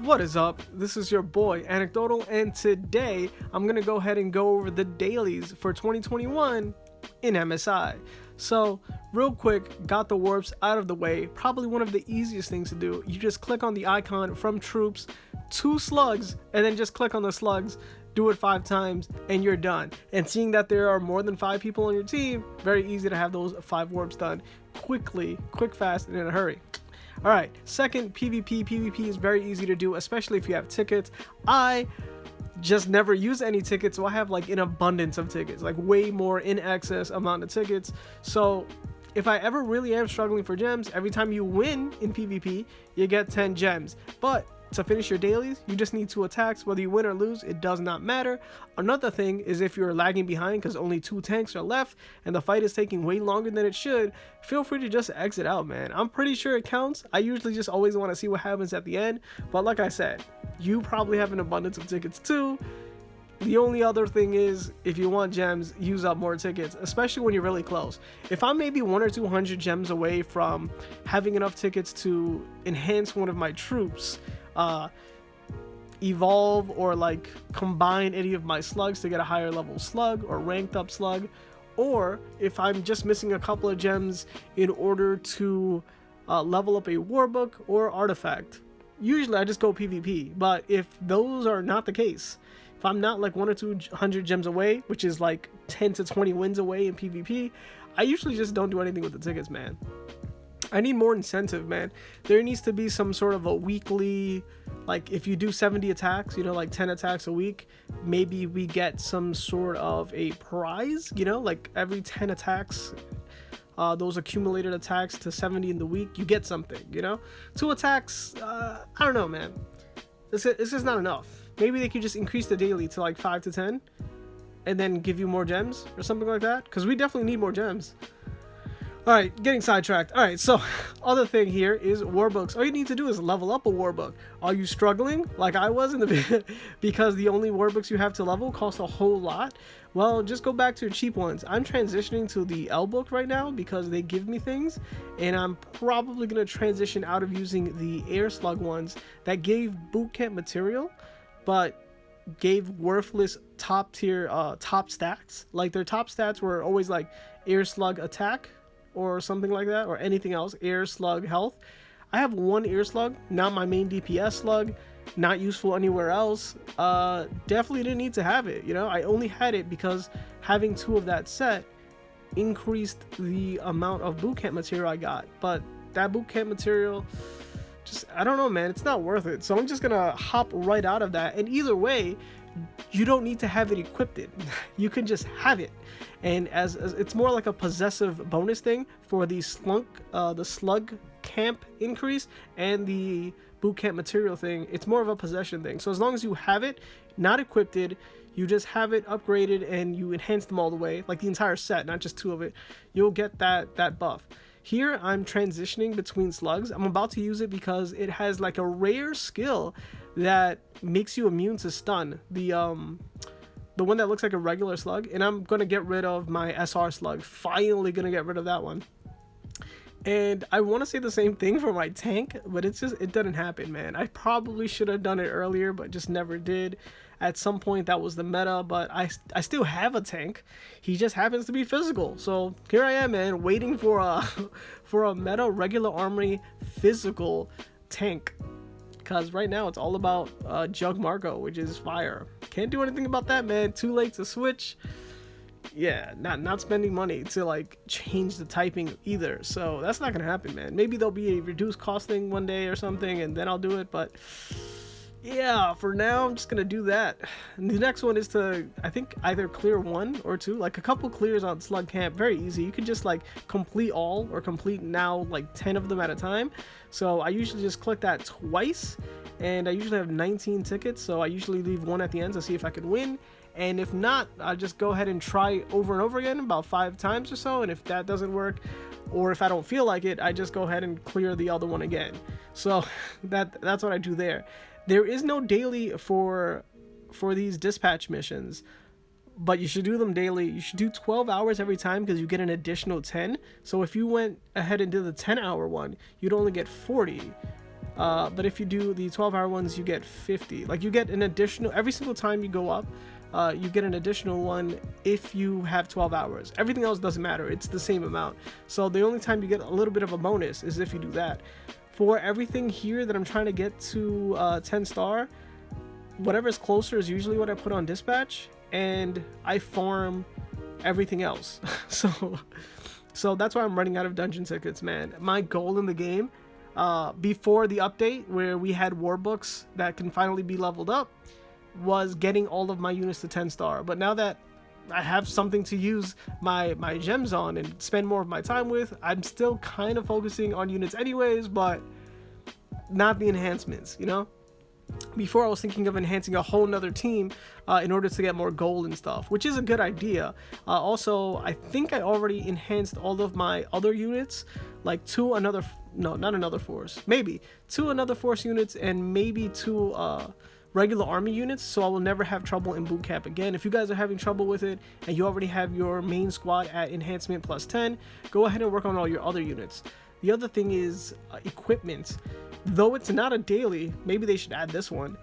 What is up? This is your boy Anecdotal, and today I'm gonna go ahead and go over the dailies for 2021 in MSI. So, real quick, got the warps out of the way. Probably one of the easiest things to do. You just click on the icon from troops to slugs, and then just click on the slugs. Do it 5 times, and you're done. And seeing that there are more than 5 people on your team, very easy to have those 5 warps done quickly, quick, fast, and in a hurry. Alright, second, PvP. PvP is very easy to do, especially if you have tickets. I just never use any tickets, so I have like an abundance of tickets, like way more in excess amount of tickets. So if I ever really am struggling for gems, every time you win in PvP, you get 10 gems. But to finish your dailies, you just need 2 attacks. Whether you win or lose, it does not matter. Another thing is if you're lagging behind because only 2 tanks are left and the fight is taking way longer than it should, feel free to just exit out, man. I'm pretty sure it counts. I usually just always want to see what happens at the end. But like I said, you probably have an abundance of tickets too. The only other thing is, if you want gems, use up more tickets, especially when you're really close. If I'm maybe 100 or 200 gems away from having enough tickets to enhance one of my troops, evolve or like combine any of my slugs to get a higher level slug or ranked up slug, or if I'm just missing a couple of gems in order to level up a warbook or artifact, usually I just go PvP. But if those are not the case, if I'm not like 100 or 200 gems away, which is like 10 to 20 wins away in PvP, I usually just don't do anything with the tickets, man. I need more incentive, man. There needs to be some sort of a weekly, like if you do 70 attacks, you know, like 10 attacks a week, maybe we get some sort of a prize, you know, like every 10 attacks, those accumulated attacks to 70 in the week, you get something, you know. 2 attacks, I don't know, man. It's just not enough. Maybe they could just increase the daily to like 5 to 10 and then give you more gems or something like that, because we definitely need more gems. Alright, getting sidetracked. Alright, so other thing here is warbooks. All you need to do is level up a warbook. Are you struggling like I was in the because the only warbooks you have to level cost a whole lot? Well, just go back to cheap ones. I'm transitioning to the L book right now because they give me things, and I'm probably going to transition out of using the air slug ones that gave bootcamp material but gave worthless top tier top stats. Like their top stats were always like air slug attack or something like that, or anything else, air slug health. I have 1 air slug, not my main DPS slug, not useful anywhere else. Definitely didn't need to have it, you know. I only had it because having 2 of that set increased the amount of bootcamp material I got. But that bootcamp material, just, I don't know, man, it's not worth it. So I'm just gonna hop right out of that. And either way, you don't need to have it equipped. You can just have it, and as it's more like a possessive bonus thing for the slug camp increase and the boot camp material thing. It's more of a possession thing. So as long as you have it, not equipped, you just have it upgraded and you enhance them all the way, like the entire set, not just 2 of it, you'll get that buff. Here I'm transitioning between slugs. I'm about to use it because it has like a rare skill that makes you immune to stun. The one that looks like a regular slug, and I'm gonna get rid of my SR slug. Finally gonna get rid of that one. And I want to say the same thing for my tank, but it didn't happen, man. I probably should have done it earlier, but just never did. At some point that was the meta, but I still have a tank. He just happens to be physical. So here I am, man, waiting for a for a meta regular armory physical tank. Because right now it's all about Jug Marco, which is fire. Can't do anything about that, man. Too late to switch. Yeah, not spending money to like change the typing either. So that's not gonna happen, man. Maybe there'll be a reduced cost thing one day or something, and then I'll do it. But yeah, for now I'm just gonna do that. And the next one is to, I think, either clear 1 or 2, like a couple clears on slug camp. Very easy. You can just like complete all, or complete now like 10 of them at a time. So I usually just click that twice, and I usually have 19 tickets, so I usually leave 1 at the end to see if I can win. And if not, I just go ahead and try over and over again about 5 times or so. And if that doesn't work, or if I don't feel like it, I just go ahead and clear the other one again. So that's what I do there. There is no daily for these dispatch missions, but you should do them daily. You should do 12 hours every time because you get an additional 10. So if you went ahead and did the 10-hour one, you'd only get 40. But if you do the 12-hour ones, you get 50. Like, you get an additional every single time you go up. You get an additional one if you have 12 hours. Everything else doesn't matter. It's the same amount. So the only time you get a little bit of a bonus is if you do that. For everything here that I'm trying to get to 10 star, whatever is closer is usually what I put on dispatch, and I farm everything else. So that's why I'm running out of dungeon tickets, man. My goal in the game, before the update where we had war books that can finally be leveled up, was getting all of my units to 10 star. But now that I have something to use my gems on and spend more of my time with, I'm still kind of focusing on units anyways, but not the enhancements, you know? Before, I was thinking of enhancing a whole nother team in order to get more gold and stuff, which is a good idea. Also, I think I already enhanced all of my other units, like two another force units, and maybe two regular army units, so I will never have trouble in boot camp again. If you guys are having trouble with it and you already have your main squad at enhancement plus 10, go ahead and work on all your other units. The other thing is equipment. Though it's not a daily, maybe they should add this one.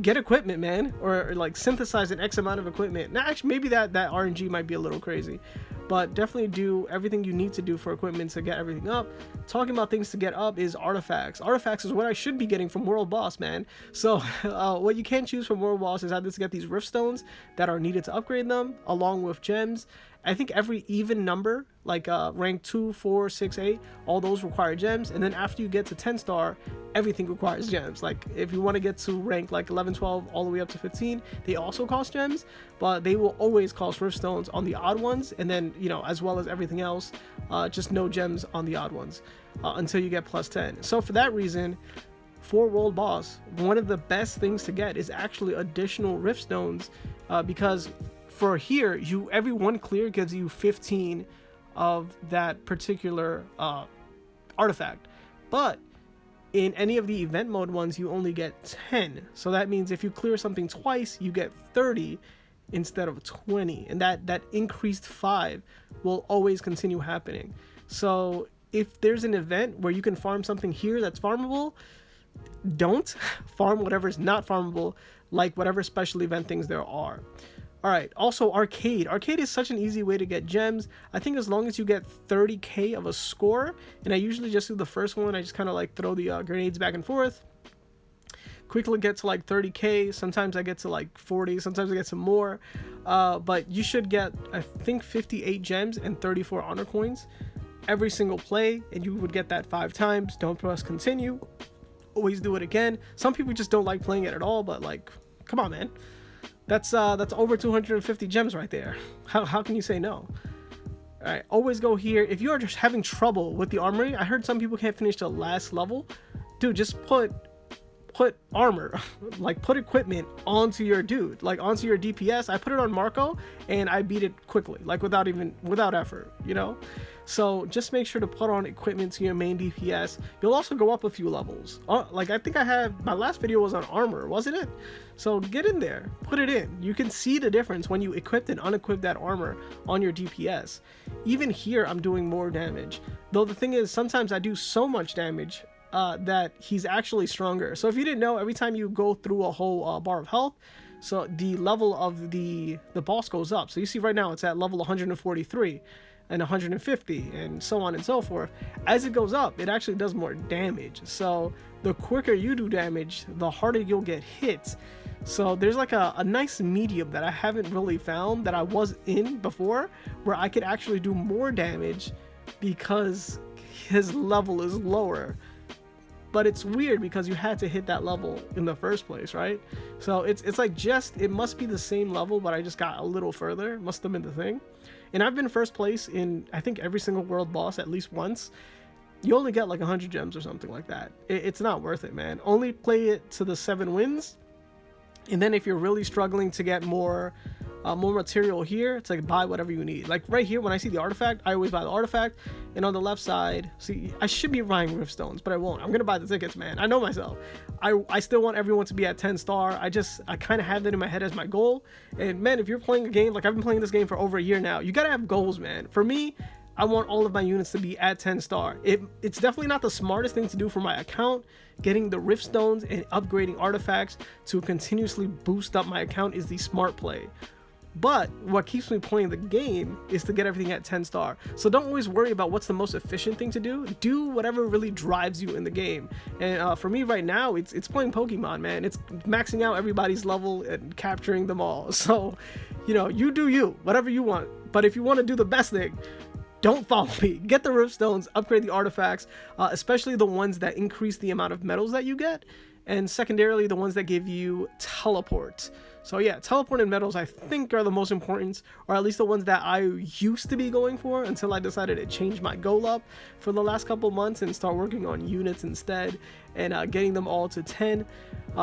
Get equipment, man, or like synthesize an X amount of equipment. Now, actually, maybe that RNG might be a little crazy, but definitely do everything you need to do for equipment to get everything up. Talking about things to get up is artifacts. Artifacts is what I should be getting from World Boss, man. So what you can choose from World Boss is either to get these Rift Stones that are needed to upgrade them, along with gems. I think every even number, like rank 2, 4, 6, 8, all those require gems. And then after you get to 10 star, everything requires gems. Like if you want to get to rank like 11, 12, all the way up to 15, they also cost gems, but they will always cost Rift Stones on the odd ones. And then, you know, as well as everything else, just no gems on the odd ones until you get plus 10. So for that reason, for World Boss, one of the best things to get is actually additional Rift Stones, because for here, every one clear gives you 15 of that particular artifact. But in any of the event mode ones, you only get 10. So that means if you clear something twice, you get 30 instead of 20. And that increased 5 will always continue happening. So if there's an event where you can farm something here that's farmable, don't farm whatever's not farmable, like whatever special event things there are. All right, also arcade. Arcade is such an easy way to get gems. I think as long as you get 30k of a score, and I usually just do the first one, I just kind of like throw the grenades back and forth, quickly get to like 30k. Sometimes I get to like 40, sometimes I get some more, but you should get, I think, 58 gems and 34 honor coins every single play, and you would get that 5 times. Don't press continue, always do it again. Some people just don't like playing it at all, but like, come on, man. That's over 250 gems right there. How can you say no? All right, always go here. If you are just having trouble with the armory, I heard some people can't finish the last level. Dude, just put armor, like put equipment onto your dude, like onto your DPS. I put it on Marco and I beat it quickly, like without effort, you know? So just make sure to put on equipment to your main DPS. You'll also go up a few levels. Like I think my last video was on armor, wasn't it? So get in there, put it in. You can see the difference when you equip and unequip that armor on your DPS. Even here, I'm doing more damage. Though the thing is, sometimes I do so much damage that he's actually stronger. So if you didn't know, every time you go through a whole bar of health, so the level of the boss goes up. So you see right now it's at level 143 and 150 and so on and so forth. As it goes up, it actually does more damage. So the quicker you do damage, the harder you'll get hit. So there's like a nice medium that I haven't really found that I was in before, where I could actually do more damage because his level is lower. But it's weird because you had to hit that level in the first place, right? So it's like it must be the same level, but I just got a little further. Must have been the thing. And I've been first place in, I think, every single world boss at least once. You only get like 100 gems or something like that. It's not worth it, man. Only play it to the 7 wins. And then if you're really struggling to get more material here, it's like buy whatever you need. Like right here, when I see the artifact, I always buy the artifact. And on the left side, see, I should be buying Rift Stones, but I won't. I'm gonna buy the tickets, man. I know myself. I still want everyone to be at 10 star. I kind of have that in my head as my goal. And man, if you're playing a game, like I've been playing this game for over a year now, you gotta have goals, man. For me, I want all of my units to be at 10 star. It's definitely not the smartest thing to do for my account. Getting the rift stones and upgrading artifacts to continuously boost up my account is the smart play. But what keeps me playing the game is to get everything at 10 star. So don't always worry about what's the most efficient thing to do. Do whatever really drives you in the game. And for me right now, it's playing Pokemon, man. It's maxing out everybody's level and capturing them all. So, you know, you do you, whatever you want. But if you want to do the best thing, don't follow me. Get the rift stones, upgrade the artifacts, especially the ones that increase the amount of medals that you get. And secondarily, the ones that give you teleport. So yeah, teleport and medals I think are the most important, or at least the ones that I used to be going for until I decided to change my goal up for the last couple months and start working on units instead and getting them all to 10.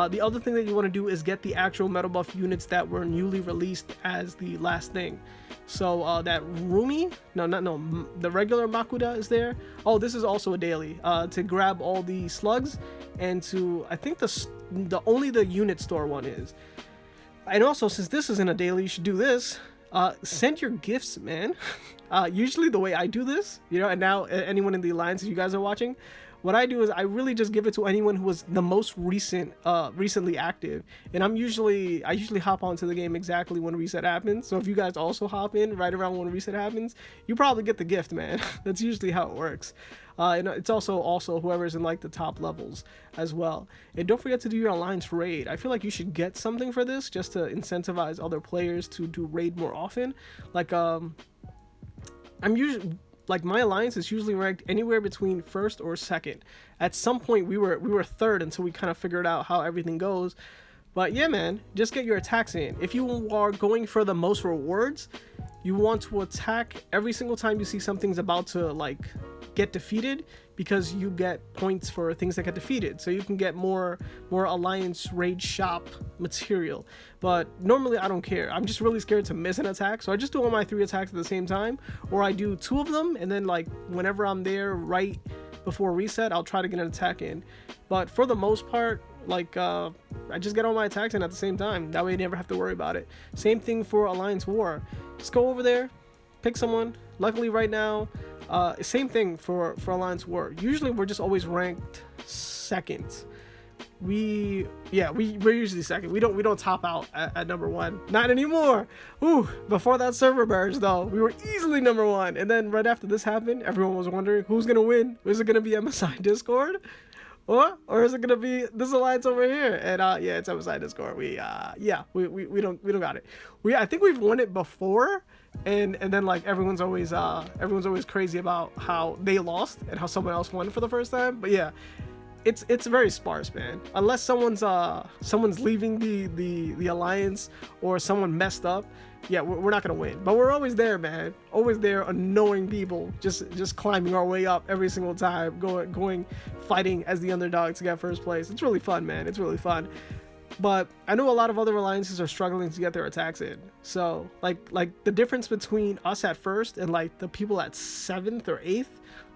The other thing that you want to do is get the actual metal buff units that were newly released as the last thing. So that Rumi, the regular Makuda is there. Oh, this is also a daily to grab all the slugs, and to, I think only the unit store one is. And also, since this isn't a daily, you should do this. Send your gifts, man. Usually the way I do this, you know, and now anyone in the alliance, if you guys are watching, what I do is I really just give it to anyone who was the most recently active. And I usually hop onto the game exactly when reset happens. So if you guys also hop in right around when reset happens, you probably get the gift, man. That's usually how it works. And it's also whoever's in like the top levels as well. And don't forget to do your alliance raid. I feel like you should get something for this just to incentivize other players to do raid more often. Like I'm usually, like, my alliance is usually ranked anywhere between first or second. At some point we were third until we kind of figured out how everything goes. But yeah, man, just get your attacks in. If you are going for the most rewards, you want to attack every single time you see something's about to like get defeated, because you get points for things that get defeated, so you can get more alliance raid shop material. But normally I don't care. I'm just really scared to miss an attack, so I just do all my 3 attacks at the same time, or I do 2 of them, and then like whenever I'm there right before reset, I'll try to get an attack in. But for the most part, like I just get all my attacks in at the same time. That way I never have to worry about it. Same thing for Alliance War. Just go over there, pick someone. Luckily right now, same thing for Alliance War. Usually we're just always ranked second. We're usually second. We don't top out at number 1. Not anymore. Ooh, before that server merge though, we were easily number 1. And then right after this happened, everyone was wondering who's gonna win. Is it gonna be MSI Discord? Or is it gonna be this alliance over here? And yeah, it's MSI Discord. We don't got it. I think we've won it before, and then like everyone's always crazy about how they lost and how someone else won for the first time. But yeah, it's very sparse, man. Unless someone's leaving the alliance or someone messed up, yeah, we're not gonna win. But we're always there, man. Always there, annoying people, just climbing our way up every single time, going fighting as the underdog to get first place. It's really fun, man. It's really fun. But I know a lot of other alliances are struggling to get their attacks in. So like the difference between us at first and like the people at 7th or 8th,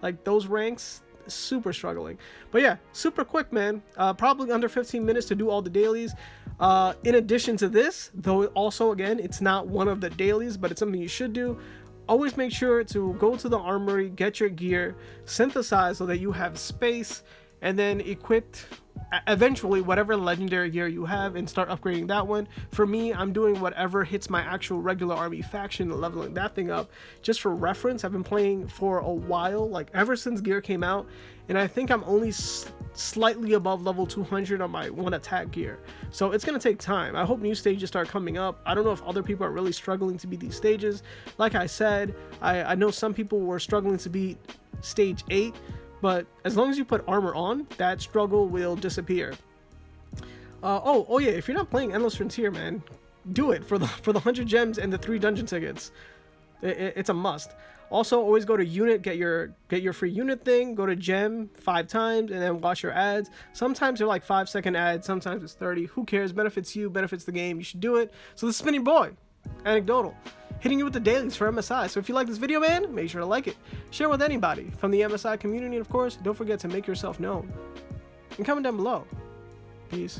like those ranks, super struggling. But yeah, super quick, man. Probably under 15 minutes to do all the dailies. In addition to this, though, also again, it's not one of the dailies, but it's something you should do. Always make sure to go to the armory, get your gear, synthesize so that you have space, and then equipped eventually whatever legendary gear you have and start upgrading that one. For me, I'm doing whatever hits my actual regular army faction and leveling that thing up. Just for reference, I've been playing for a while, like ever since gear came out, and I think I'm only slightly above level 200 on my 1 attack gear. So it's gonna take time. I hope new stages start coming up. I don't know if other people are really struggling to beat these stages. Like I said, I know some people were struggling to beat stage 8, but as long as you put armor on, that struggle will disappear. Oh yeah, if you're not playing Endless Frontier, man, do it for the 100 gems and the 3 dungeon tickets. It's a must. Also, always go to unit, get your free unit thing, go to gem 5 times, and then watch your ads. Sometimes they're like 5-second ads, sometimes it's 30. Who cares? Benefits you, benefits the game. You should do it. So this has been your boy, Anecdotal, hitting you with the dailies for MSI. So if you like this video, man, make sure to like it. Share with anybody from the MSI community, and of course, don't forget to make yourself known. And comment down below. Peace.